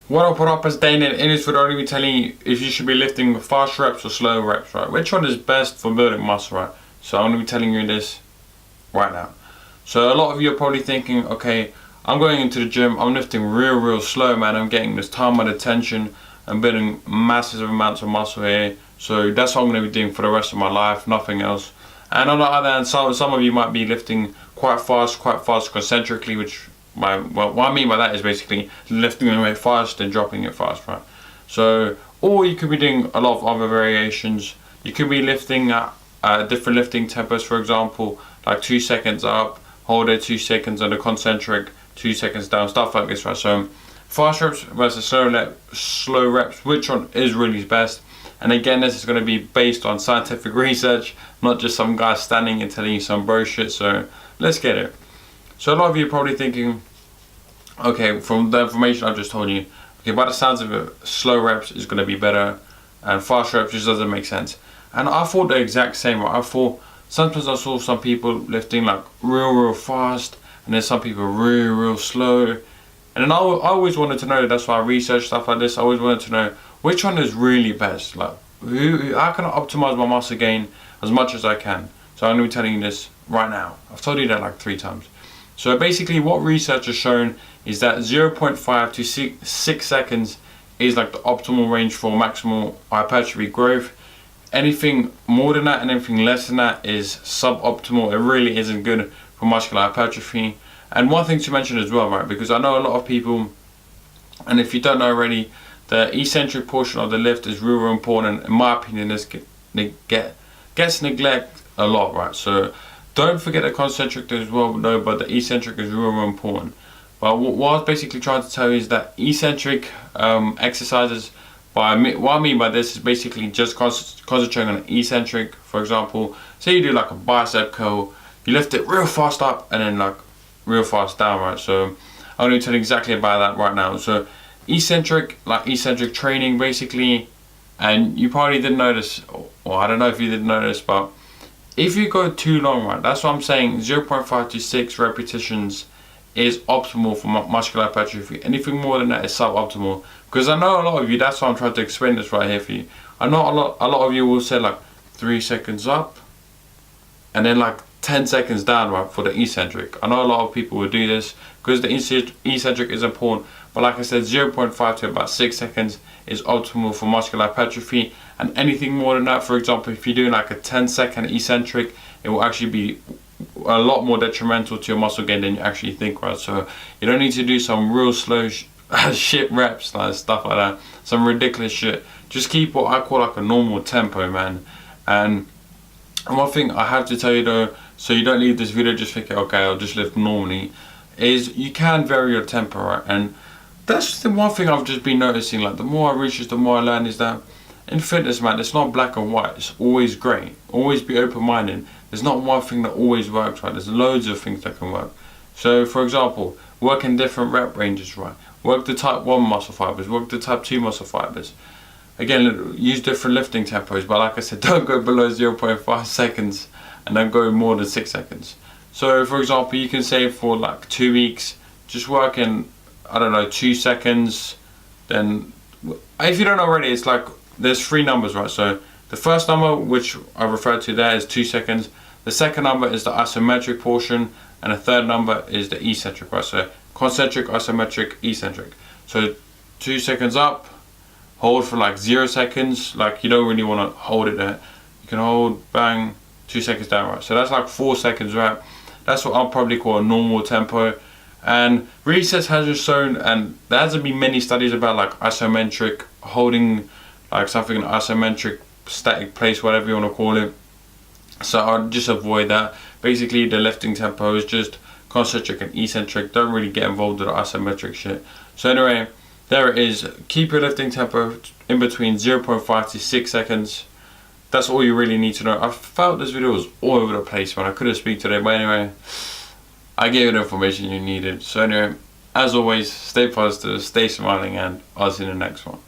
What up, it's Dane, and in this video I'm going to be telling you if you should be lifting fast reps or slow reps, right? Which one is best for building muscle, right? So I'm going to be telling you this right now. So a lot of you are probably thinking, okay, I'm going into the gym, I'm lifting real slow, man. I'm getting this time and attention, I'm building massive amounts of muscle here. So that's what I'm going to be doing for the rest of my life, nothing else. And on the other hand, some of you might be lifting quite fast concentrically, which what I mean by that is basically lifting it very fast and dropping it fast, right? So, or you could be doing a lot of other variations. You could be lifting at different lifting tempos, for example, like 2 seconds up, hold it 2 seconds on the concentric, 2 seconds down, stuff like this, right? So, fast reps versus slow reps, which one is really best? And again, this is going to be based on scientific research, not just some guy standing and telling you some bro shit. So, let's get it. So a lot of you are probably thinking, okay, from the information I've just told you, okay, by the sounds of it, slow reps is going to be better and fast reps just doesn't make sense. And I thought the exact same, right? I thought sometimes I saw some people lifting like real fast, and then some people real slow. And then I always wanted to know, that's why I researched stuff like this, I always wanted to know which one is really best. Like, how can I optimize my muscle gain as much as I can? So I'm going to be telling you this right now. I've told you that like 3 times. So basically what research has shown is that 0.5 to 6 seconds is like the optimal range for maximal hypertrophy growth. Anything more than that and anything less than that is suboptimal. It really isn't good for muscular hypertrophy. And one thing to mention as well, right, because I know a lot of people, and if you don't know already, the eccentric portion of the lift is real important. In my opinion, this gets neglected a lot, right? So don't forget the concentric as well, no, but the eccentric is real important. But what I was basically trying to tell you is that eccentric exercises, what I mean by this is basically just concentrating on eccentric. For example, say you do like a bicep curl, you lift it real fast up and then like real fast down, right? So I'm going to tell you exactly about that right now. So eccentric, like eccentric training basically, and you probably didn't notice, or I don't know if you didn't notice, but if you go too long, right, that's what I'm saying, 0.5 to 6 repetitions is optimal for muscular hypertrophy. Anything more than that is suboptimal. Because I know a lot of you, that's why I'm trying to explain this right here for you. I know a lot of you will say like 3 seconds up and then like 10 seconds down, right, for the eccentric. I know a lot of people will do this because the eccentric is important. But like I said, 0.5 to about 6 seconds is optimal for muscular hypertrophy. And anything more than that, for example, if you're doing like a 10-second eccentric, it will actually be a lot more detrimental to your muscle gain than you actually think, right? So you don't need to do some real slow shit reps, like stuff like that, some ridiculous shit. Just keep what I call like a normal tempo, man. And one thing I have to tell you though, so you don't leave this video just thinking, okay, I'll just lift normally, is you can vary your tempo, right? And that's the one thing I've just been noticing, like the more I research, the more I learn, is that in fitness, man, it's not black and white, it's always grey. Always be open-minded. There's not one thing that always works, right? There's loads of things that can work. So for example, work in different rep ranges, right? Work the type 1 muscle fibers, work the type 2 muscle fibers. Again, use different lifting tempos, but like I said, don't go below 0.5 seconds and don't go more than 6 seconds. So for example, you can say for like 2 weeks, just work in, I don't know, 2 seconds. Then if you don't know already, it's like there's 3 numbers, right? So the first number, which I referred to there, is 2 seconds. The second number is the isometric portion, and the third number is the eccentric, right? So concentric, isometric, eccentric. So 2 seconds up, hold for like 0 seconds, like you don't really want to hold it there. You can hold, bang, 2 seconds down, right? So that's like 4 seconds, right? That's what I'll probably call a normal tempo. And research has just shown, and there hasn't been many studies about like isometric, holding like something in an isometric static place, whatever you want to call it. So I'll just avoid that. Basically the lifting tempo is just concentric and eccentric. Don't really get involved with the isometric shit. So anyway, there it is. Keep your lifting tempo in between 0.5 to 6 seconds. That's all you really need to know. I felt this video was all over the place, man. I couldn't speak today, but anyway, I gave you the information you needed. So anyway, as always, stay positive, stay smiling, and I'll see you in the next one.